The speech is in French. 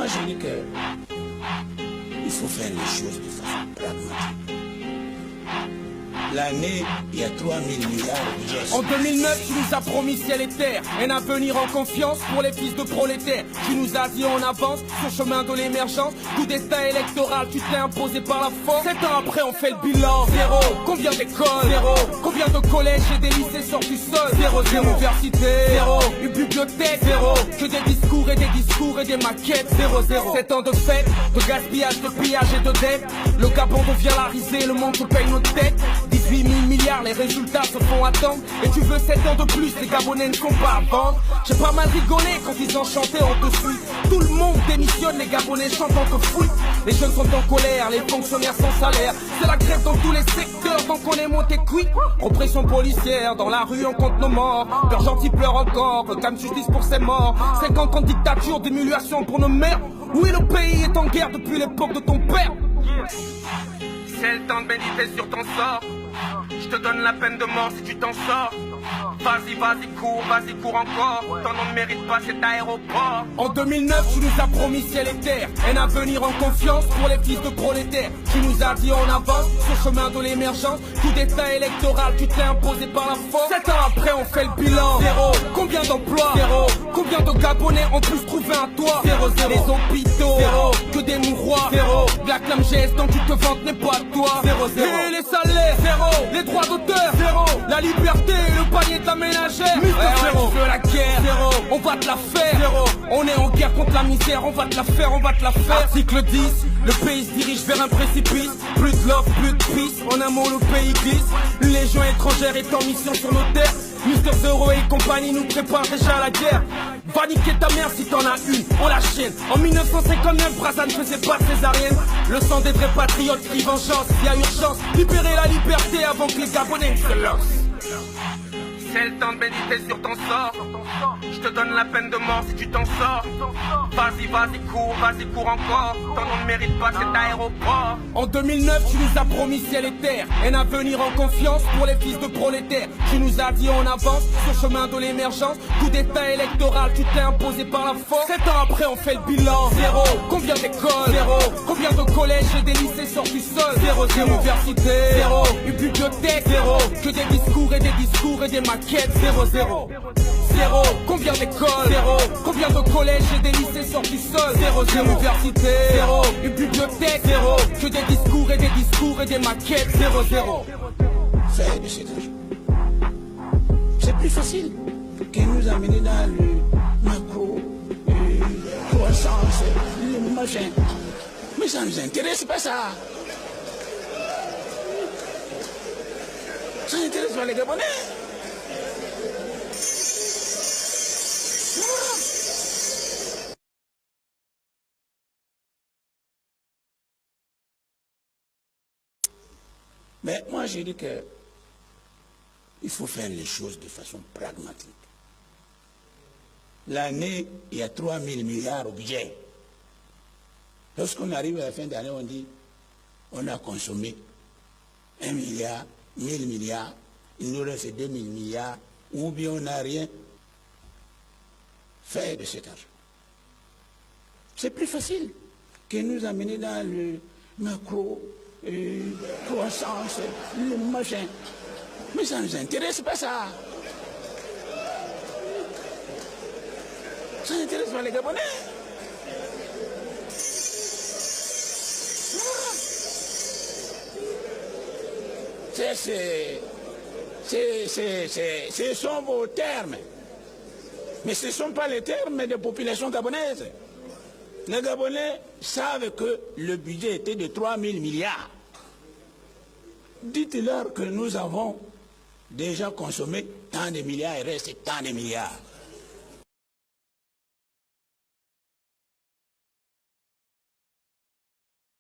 je dis que il faut faire les choses de façon pragmatique. L'année, il y a 3 000 milliards de budget. En 2009, tu nous as promis ciel et terre, un avenir en confiance pour les fils de prolétaires. Tu nous as dit on avance sur chemin de l'émergence. Coup d'état électoral, tu t'es imposé par la force. 7 ans après, on fait le bilan. Zéro. Combien d'écoles? Zéro. Combien de collèges et des lycées sortent du sol? Zéro. Université? Zéro. Une bibliothèque? Zéro. Que des discours et des maquettes? Zéro. 7 ans de fête, de gaspillage, de pillage et de dette. Le Gabon devient la risée, le monde te paye nos têtes. 18 000 milliards, les résultats se font attendre. Et tu veux 7 ans de plus, les Gabonais ne sont pas à vendre. J'ai pas mal rigolé quand ils ont chanté on te suit. Tout le monde démissionne, les Gabonais chantent on te fouille. Les jeunes sont en colère, les fonctionnaires sans salaire. C'est la grève dans tous les secteurs, tant qu'on est monté cuit. Oppression policière, dans la rue on compte nos morts. Peur gentil pleure encore, réclame justice pour ses morts. 50 ans de dictature, d'émulation pour nos mères. Oui, le pays est en guerre depuis l'époque de ton père. C'est le temps de méditer sur ton sort. Je te donne la peine de mort si tu t'en sors. Vas-y, cours encore. Ton nom ne mérite pas cet aéroport. En 2009, tu nous as promis ciel et terre, un avenir en confiance pour les fils de prolétaires. Tu nous as dit on avance sur chemin de l'émergence. Coup d'état électoral, tu t'es imposé par la force. 7 ans après, on fait le bilan. Zéro. Combien d'emplois? Zéro. Combien de Gabonais ont pu se trouver un toit? Zéro. Les hôpitaux? Zéro. Que des mouroirs? Zéro. La clame geste dont tu te vantes n'est pas à toi. Zéro. Et les salaires? Zéro. Les droits d'auteur? Zéro. La liberté et le panier de la ménagère? Zéro. Tu veux la guerre? Zéro. On va te la faire? Zéro. On est en guerre contre la misère, on va te la faire, on va te la faire. Article 10, le pays se dirige vers un précipice. Plus de love, plus de peace, en un mot le pays glisse. Une légion étrangère est en mission sur nos terres. Mister Zero et compagnie nous préparent déjà à la guerre. Va niquer ta mère si t'en as une, on la chaîne. En 1959, Brazza ne faisait pas césarienne. Le sang des vrais patriotes crie vengeance, y a urgence. Libérer la liberté avant que les Gabonais se lancent. C'est le temps de méditer sur ton sort. Je te donne la peine de mort si tu t'en sors. Vas-y, cours encore. Ton nom ne mérite pas cet aéroport. En 2009, tu nous as promis ciel et terre, un avenir en confiance pour les fils de prolétaires. Tu nous as dit on avance sur chemin de l'émergence. Coup d'état électoral, tu t'es imposé par la force. 7 ans après, on fait le bilan. Zéro. Combien d'écoles? Zéro. Combien de collèges et des lycées sortent du sol? Zéro. Université? Zéro. Une bibliothèque? Zéro. Que des discours et des maquettes? Zéro. Zéro. Combien d'écoles? Zéro. Combien de collèges et des lycées sortent du sol? Zéro. Université? Zéro. Une bibliothèque? Zéro. Que des discours et des maquettes? Zéro. Faire de cet argent. C'est plus facile que nous amener dans le macro, croissance, le machin. Mais ça nous intéresse pas ça. Ça n'intéresse pas les Gabonais. Mais moi, j'ai dit que il faut faire les choses de façon pragmatique. L'année, il y a 3 000 milliards au budget. Lorsqu'on arrive à la fin d'année, on dit on a consommé 1 milliard, 1000 milliards, il nous reste 2000 milliards, ou bien on n'a rien fait de cet argent. C'est plus facile que nous amener dans le macro, croissance, le machin. Mais ça ne nous intéresse pas ça. Ça n'intéresse pas les Gabonais. Ce sont vos termes. Mais ce ne sont pas les termes des populations gabonaises. Les Gabonais savent que le budget était de 3 000 milliards. Dites-leur que nous avons déjà consommé tant de milliards et reste tant de milliards.